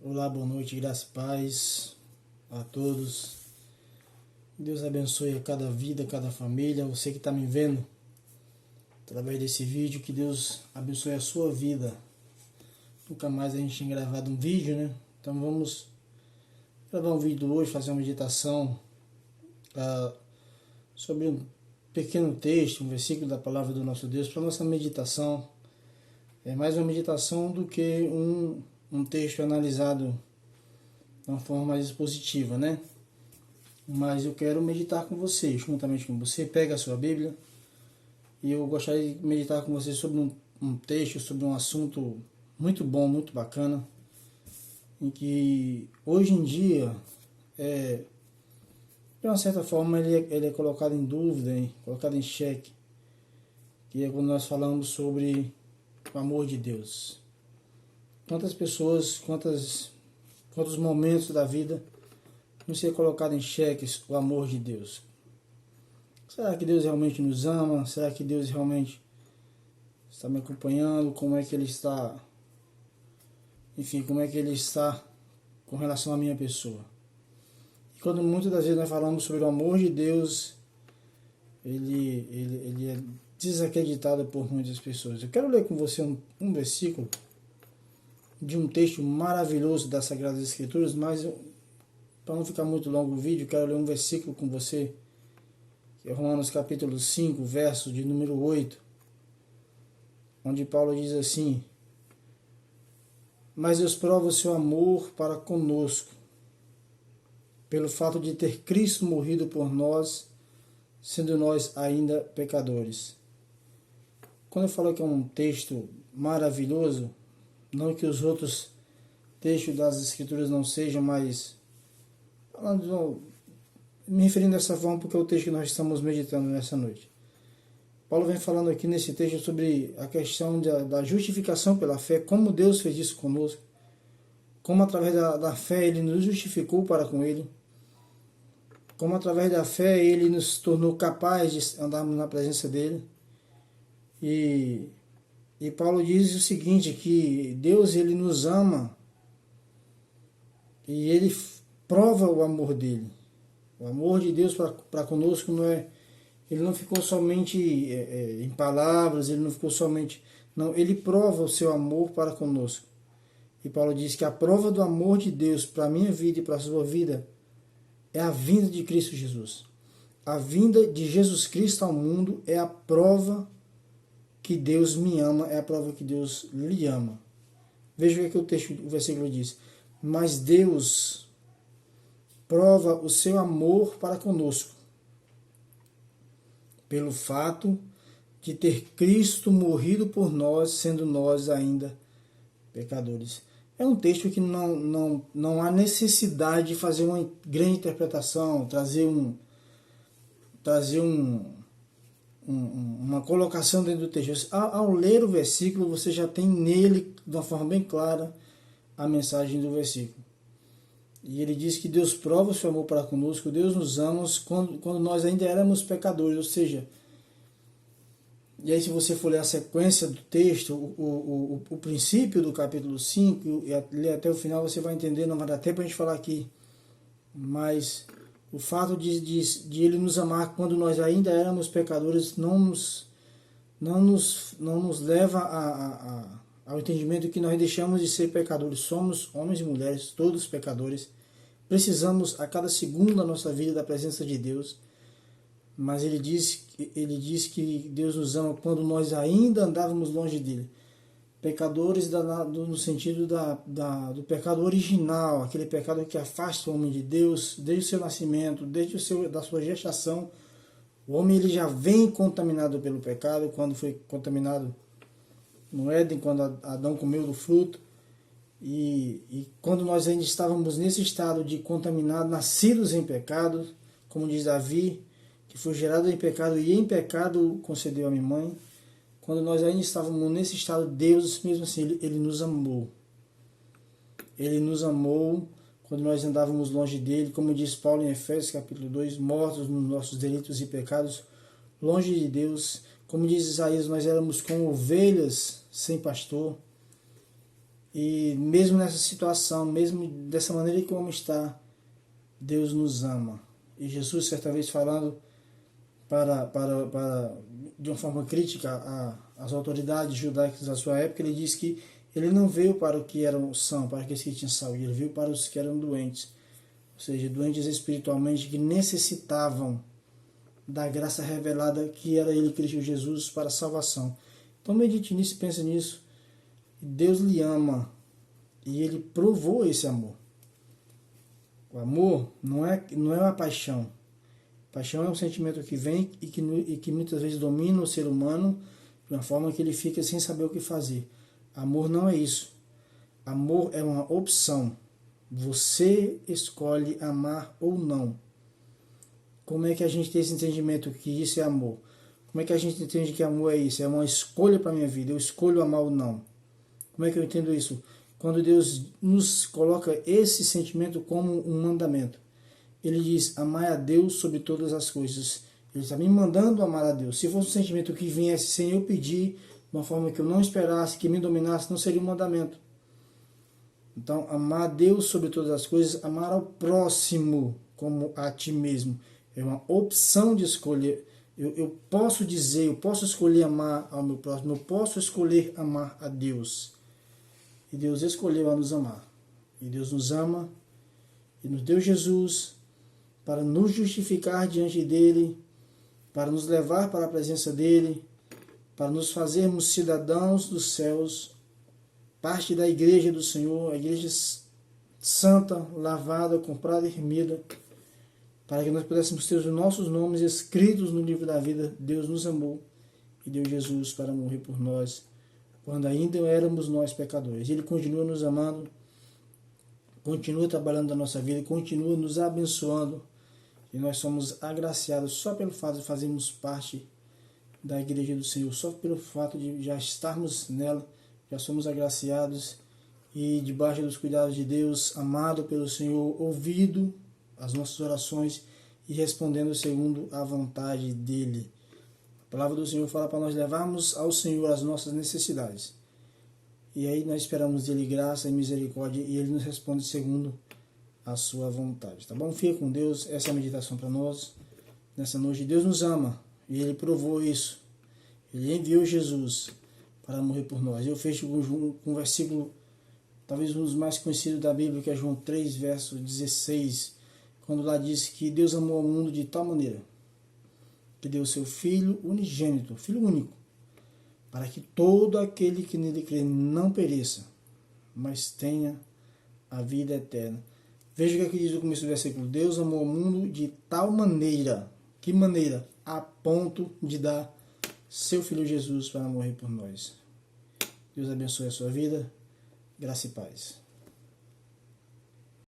Olá, boa noite, graça e paz a todos. Deus abençoe a cada vida, a cada família. Você que está me vendo através desse vídeo, que Deus abençoe a sua vida. Nunca mais a gente tinha gravado um vídeo, né? Então vamos gravar um vídeo hoje, fazer uma meditação sobre um pequeno texto, um versículo da palavra do nosso Deus para nossa meditação. É mais uma meditação do que um texto analisado de uma forma mais expositiva, né? Mas eu quero meditar com você, juntamente com você. Pega a sua Bíblia e eu gostaria de meditar com você sobre um texto, sobre um assunto muito bom, muito bacana, em que hoje em dia, de uma certa forma, ele é colocado em dúvida, colocado em xeque, que é quando nós falamos sobre o amor de Deus. Quantas pessoas, quantos momentos da vida não ser colocado em xeque o amor de Deus? Será que Deus realmente nos ama? Será que Deus realmente está me acompanhando? Como é que Ele está? Enfim, como é que Ele está com relação à minha pessoa? E quando muitas das vezes nós falamos sobre o amor de Deus, ele é desacreditado por muitas pessoas. Eu quero ler com você um versículo de um texto maravilhoso das Sagradas Escrituras, mas para não ficar muito longo o vídeo, quero ler um versículo com você, que é Romanos capítulo 5, verso de número 8, onde Paulo diz assim: mas Deus prova o seu amor para conosco, pelo fato de ter Cristo morrido por nós, sendo nós ainda pecadores. Quando eu falo que é um texto maravilhoso, não que os outros textos das Escrituras não sejam, mas me referindo dessa forma porque é o texto que nós estamos meditando nessa noite. Paulo vem falando aqui nesse texto sobre a questão da justificação pela fé, como Deus fez isso conosco, como através da fé Ele nos justificou para com Ele, como através da fé Ele nos tornou capazes de andarmos na presença dEle. E Paulo diz o seguinte, que Deus Ele nos ama e Ele prova o amor dEle. O amor de Deus para conosco não é... Ele não ficou somente em palavras, ele não ficou somente... Não, ele prova o seu amor para conosco. E Paulo diz que a prova do amor de Deus para a minha vida e para a sua vida é a vinda de Cristo Jesus. A vinda de Jesus Cristo ao mundo é a prova que Deus me ama, é a prova que Deus lhe ama. Veja o que o versículo diz. Mas Deus prova o seu amor para conosco, pelo fato de ter Cristo morrido por nós, sendo nós ainda pecadores. É um texto que não há necessidade de fazer uma grande interpretação, trazer uma colocação dentro do texto. Ao ler o versículo, você já tem nele, de uma forma bem clara, a mensagem do versículo. E ele diz que Deus prova o seu amor para conosco, Deus nos ama quando nós ainda éramos pecadores, ou seja, e aí se você for ler a sequência do texto, o princípio do capítulo 5, e ler até o final, você vai entender, não vai dar tempo a gente falar aqui, mas o fato de Ele nos amar quando nós ainda éramos pecadores não nos leva ao entendimento que nós deixamos de ser pecadores. Somos homens e mulheres, todos pecadores. Precisamos a cada segundo da nossa vida da presença de Deus. Mas ele diz que Deus nos ama quando nós ainda andávamos longe dele. Pecadores no sentido do pecado original, aquele pecado que afasta o homem de Deus desde o seu nascimento, da sua gestação. O homem ele já vem contaminado pelo pecado, quando foi contaminado no Éden, quando Adão comeu do fruto. E quando nós ainda estávamos nesse estado de contaminado, nascidos em pecado, como diz Davi, que foi gerado em pecado e em pecado concedeu a minha mãe. Quando nós ainda estávamos nesse estado, Deus, mesmo assim, Ele nos amou. Ele nos amou quando nós andávamos longe dele, como diz Paulo em Efésios capítulo 2, mortos nos nossos delitos e pecados, longe de Deus. Como diz Isaías, nós éramos como ovelhas sem pastor. E mesmo nessa situação, mesmo dessa maneira como está, Deus nos ama. E Jesus, certa vez falando de uma forma crítica às autoridades judaicas da sua época, ele diz que ele não veio para o que eram são, para aqueles que tinham saúde, ele veio para os que eram doentes, ou seja, doentes espiritualmente, que necessitavam da graça revelada que era ele, Cristo Jesus, para a salvação. Então medite nisso, pense nisso. Deus lhe ama e ele provou esse amor. O amor não é uma paixão. Paixão é um sentimento que vem e que muitas vezes domina o ser humano de uma forma que ele fica sem saber o que fazer. Amor não é isso. Amor é uma opção. Você escolhe amar ou não. Como é que a gente tem esse entendimento que isso é amor? Como é que a gente entende que amor é isso? É uma escolha para a minha vida. Eu escolho amar ou não. Como é que eu entendo isso? Quando Deus nos coloca esse sentimento como um mandamento. Ele diz, amai a Deus sobre todas as coisas. Ele está me mandando amar a Deus. Se fosse um sentimento que viesse sem eu pedir, de uma forma que eu não esperasse, que me dominasse, não seria um mandamento. Então, amar a Deus sobre todas as coisas, amar ao próximo como a ti mesmo. É uma opção de escolher. Eu posso dizer, eu posso escolher amar ao meu próximo, eu posso escolher amar a Deus. E Deus escolheu a nos amar. E Deus nos ama e nos deu Jesus para nos justificar diante dele, para nos levar para a presença dele, para nos fazermos cidadãos dos céus, parte da igreja do Senhor, a igreja santa, lavada, comprada e remida, para que nós pudéssemos ter os nossos nomes escritos no livro da vida. Deus nos amou e deu Jesus para morrer por nós, quando ainda éramos nós pecadores. Ele continua nos amando, continua trabalhando na nossa vida, continua nos abençoando, e nós somos agraciados só pelo fato de fazermos parte da igreja do Senhor, só pelo fato de já estarmos nela, já somos agraciados e debaixo dos cuidados de Deus, amado pelo Senhor, ouvido as nossas orações e respondendo segundo a vontade dele. A palavra do Senhor fala para nós levarmos ao Senhor as nossas necessidades. E aí nós esperamos dele graça e misericórdia e ele nos responde segundo a sua vontade. Tá bom? Fica com Deus. Essa é a meditação para nós nessa noite. Deus nos ama e ele provou isso. Ele enviou Jesus para morrer por nós. Eu fecho com um versículo, talvez um dos mais conhecidos da Bíblia, que é João 3, verso 16, quando lá diz que Deus amou o mundo de tal maneira que deu o seu Filho unigênito, Filho único, para que todo aquele que nele crê não pereça, mas tenha a vida eterna. Veja o que aqui diz no começo do versículo. Deus amou o mundo de tal maneira, que maneira? A ponto de dar seu Filho Jesus para morrer por nós. Deus abençoe a sua vida, graça e paz.